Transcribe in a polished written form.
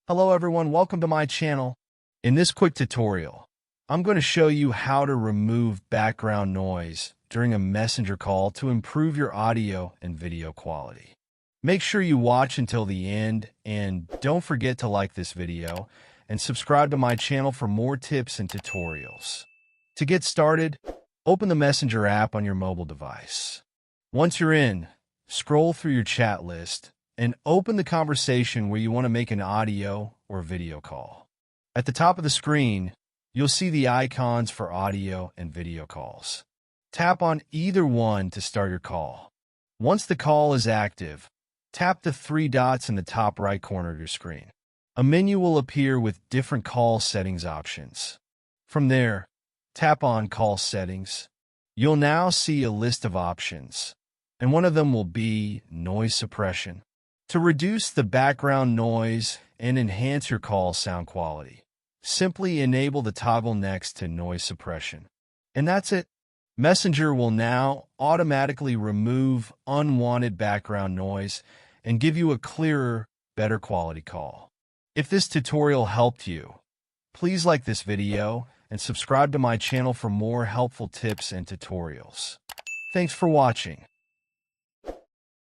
Hello everyone, welcome to my channel. In this quick tutorial, I'm going to show you how to remove background noise during a messenger call to improve your audio and video quality. Make sure you watch until the end and don't forget to like this video and subscribe to my channel for more tips and tutorials. To get started, open the Messenger app on your mobile device. Once you're in, scroll through your chat list and open the conversation where you want to make an audio or video call. At the top of the screen, you'll see the icons for audio and video calls. Tap on either one to start your call. Once the call is active, tap the three dots in the top right corner of your screen. A menu will appear with different call settings options. From there, tap on Call Settings. You'll now see a list of options, and one of them will be Noise Suppression. To reduce the background noise and enhance your call sound quality, simply enable the toggle next to Noise Suppression. And that's it. Messenger will now automatically remove unwanted background noise and give you a clearer, better quality call. If this tutorial helped you, please like this video and subscribe to my channel for more helpful tips and tutorials. Thanks for watching.